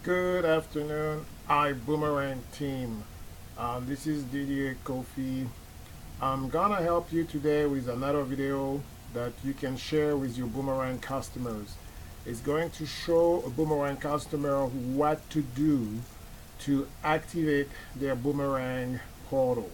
Good afternoon, Boomerang team. This is Didier Kofi. I'm gonna help you today with another video that you can share with your Boomerang customers. It's going to show a Boomerang customer what to do to activate their Boomerang portal.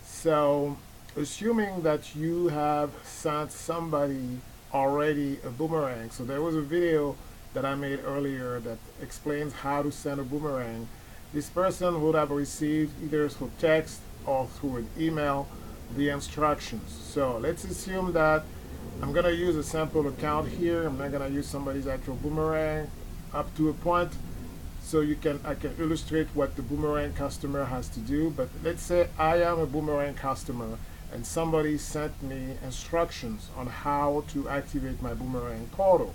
So, assuming that you have sent somebody already a boomerang, so there was a video that I made earlier that explains how to send a boomerang. This person would have received either through text or through an email the instructions. So let's assume that I'm going to use a sample account here. I'm not going to use somebody's actual boomerang up to a point, so I can illustrate what the boomerang customer has to do. But let's say I am a boomerang customer and somebody sent me instructions on how to activate my boomerang portal.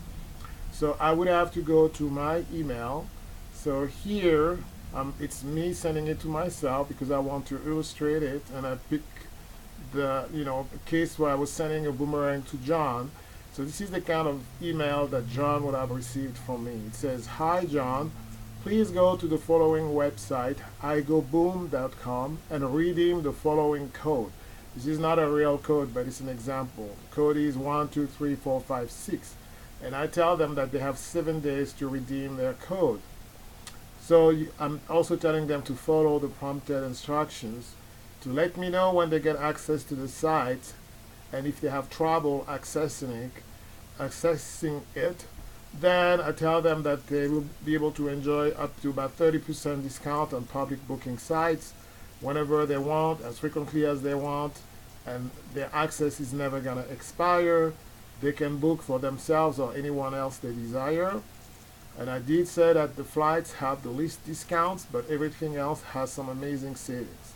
So I would have to go to my email. So here it's me sending it to myself because I want to illustrate it, and I pick the case where I was sending a boomerang to John. So this is the kind of email that John would have received from me. It says, "Hi John, please go to the following website, igoboom.com, and redeem the following code." This is not a real code, but it's an example. The code is 123456. And I tell them that they have 7 days to redeem their code. So I'm also telling them to follow the prompted instructions to let me know when they get access to the site, and if they have trouble accessing it, then I tell them that they will be able to enjoy up to about 30% discount on public booking sites whenever they want, as frequently as they want, and their access is never going to expire. They can book for themselves or anyone else they desire. And I did say that the flights have the least discounts, but everything else has some amazing savings.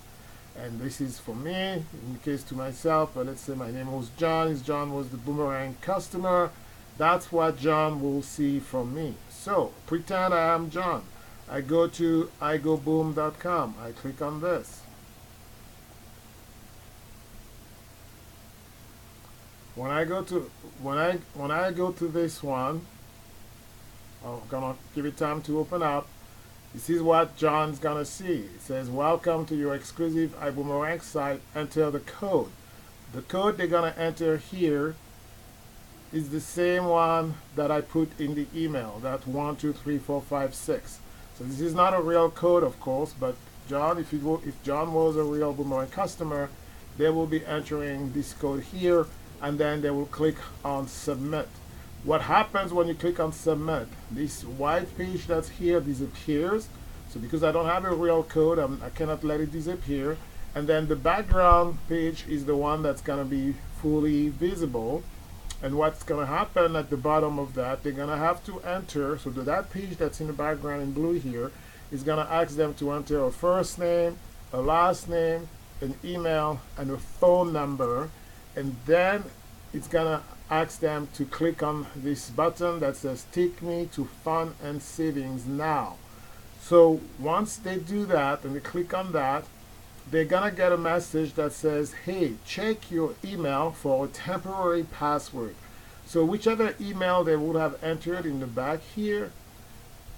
And this is for me, in case to myself, but let's say my name was John. John was the boomerang customer. That's what John will see from me. So pretend I am John. I go to igoboom.com. I click on this. When I go to this one, I'm gonna give it time to open up. This is what John's gonna see. It says, "Welcome to your exclusive iBoomerang site. Enter the code." The code they're gonna enter here is the same one that I put in the email, that 123456. So this is not a real code, of course, but John, if John was a real Boomerang customer, they will be entering this code here, and then they will click on submit. What happens when you click on submit? This white page that's here disappears. So because I don't have a real code, I cannot let it disappear. And then the background page is the one that's going to be fully visible. And what's going to happen at the bottom of that, they're going to have to enter, so that page that's in the background in blue here is going to ask them to enter a first name, a last name, an email, and a phone number. And then it's going to ask them to click on this button that says "Take me to fun and savings now." So once they do that and they click on that, they're going to get a message that says, "Hey, check your email for a temporary password." So whichever email they would have entered in the back here,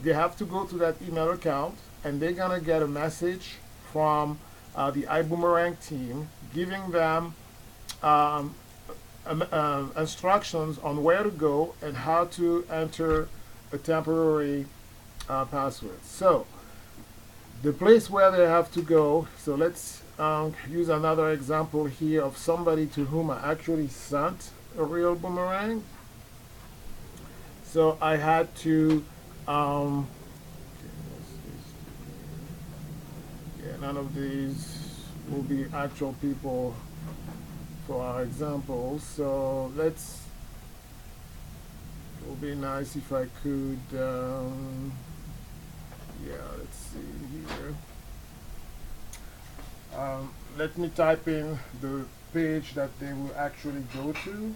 they have to go to that email account, and they're going to get a message from the iBoomerang team giving them instructions on where to go and how to enter a temporary password. So the place where they have to go, so let's use another example here of somebody to whom I actually sent a real boomerang. So I had to yeah, none of these will be actual people for our example. So it would be nice if I could yeah, let's see here. Let me type in the page that they will actually go to.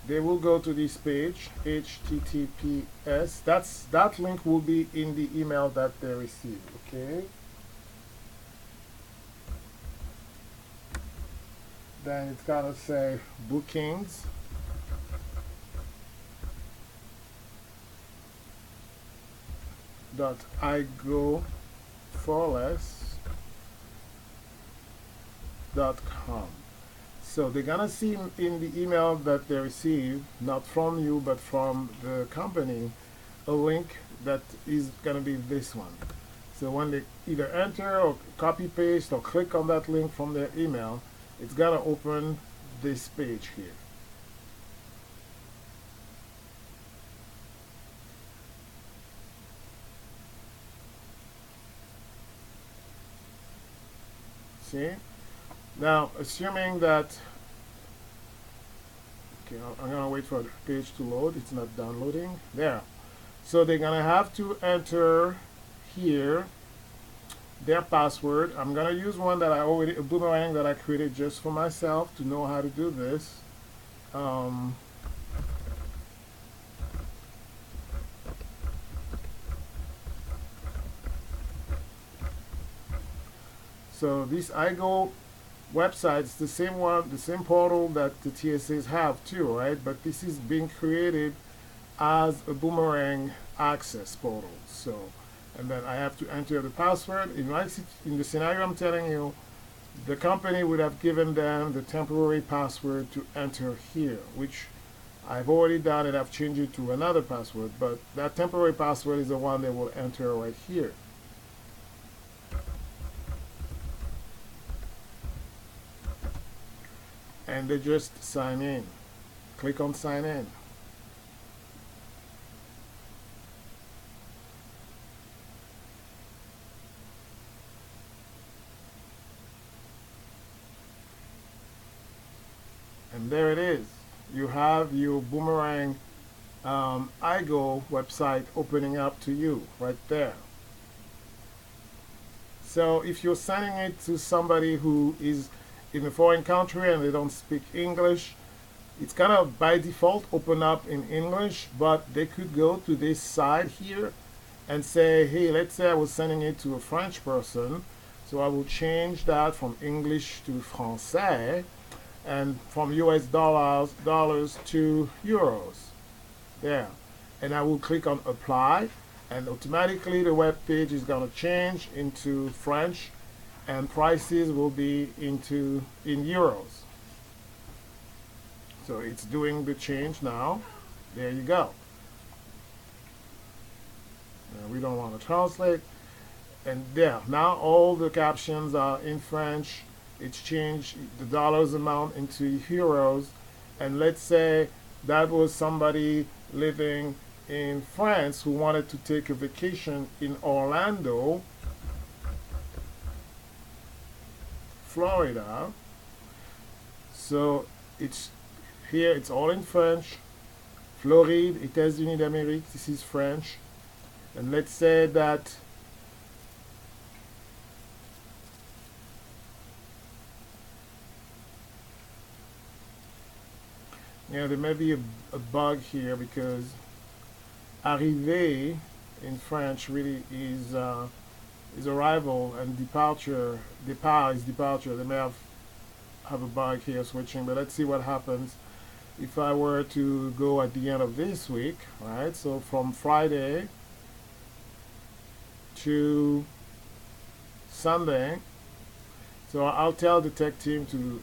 they will go to this page, HTTPS. That link will be in the email that they receive. Okay. Then it's gonna say bookings. .igo_com. So they're gonna see in the email that they receive, not from you but from the company, a link that is gonna be this one. So when they either enter or copy paste or click on that link from their email, it's gonna open this page here. See? Now, assuming that, okay, I'm gonna wait for the page to load. It's not downloading. There. So they're gonna have to enter here their password. I'm gonna use one that a Buumerang that I created just for myself to know how to do this. So this iGo website is the same one, the same portal that the TSAs have too, right? But this is being created as a Buumerang access portal. So, and then I have to enter the password. In the scenario I'm telling you, the company would have given them the temporary password to enter here, which I've already done and I've changed it to another password, but that temporary password is the one they will enter right here. And they just sign in. Click on sign in. And there it is. You have your Buumerang iGo website opening up to you right there. So if you're sending it to somebody who is in a foreign country and they don't speak English, it's kind of by default open up in English, but they could go to this side here and say, hey, let's say I was sending it to a French person, so I will change that from English to Français and from US dollars to euros. There. And I will click on apply, and automatically the web page is going to change into French, and prices will be in euros. So it's doing the change now. There you go. We don't want to translate. And there, now all the captions are in French. It's changed the dollars amount into euros. And let's say that was somebody living in France who wanted to take a vacation in Orlando, Florida. So it's here, it's all in French. Floride, États-Unis d'Amérique, this is French. And let's say that there may be a bug here because arrivé in French really is arrival, and departure, départ is departure. They may have a bug here switching, but let's see what happens if I were to go at the end of this week, right? So from Friday to Sunday. So I'll tell the tech team to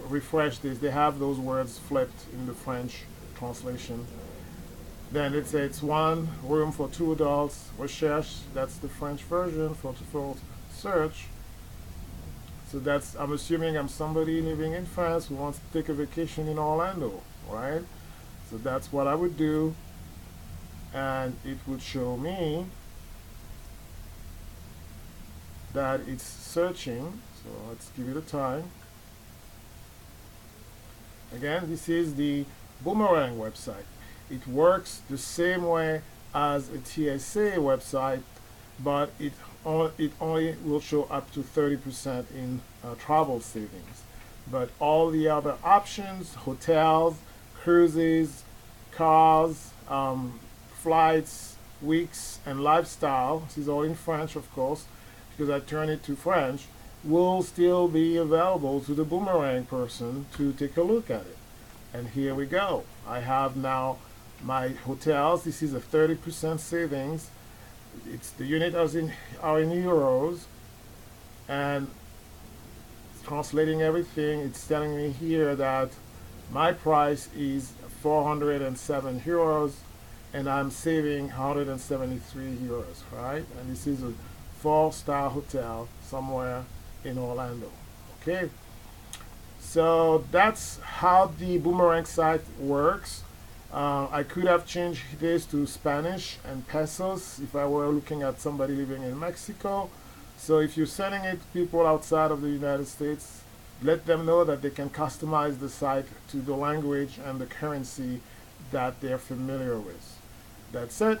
refresh this. They have those words flipped in the French translation. Then it says it's one room for 2 adults. Recherche, that's the French version for search. So that's, I'm assuming I'm somebody living in France who wants to take a vacation in Orlando, right? So that's what I would do, and it would show me that it's searching. So let's give it a time. Again, this is the Buumerang website. It works the same way as a TSA website, but it only will show up to 30% in travel savings. But all the other options, hotels, cruises, cars, flights, weeks, and lifestyle. This is all in French, of course, because I turned it to French. Will still be available to the Buumerang person to take a look at it. And here we go. I have now my hotels. This is a 30% savings. It's the unit are in euros, and translating everything, it's telling me here that my price is 407 euros, and I'm saving 173 euros, right? And this is a 4-star hotel somewhere in Orlando. Okay, so that's how the Buumerang site works. I could have changed this to Spanish and pesos if I were looking at somebody living in Mexico. So if you're sending it to people outside of the United States, let them know that they can customize the site to the language and the currency that they're familiar with. That's it.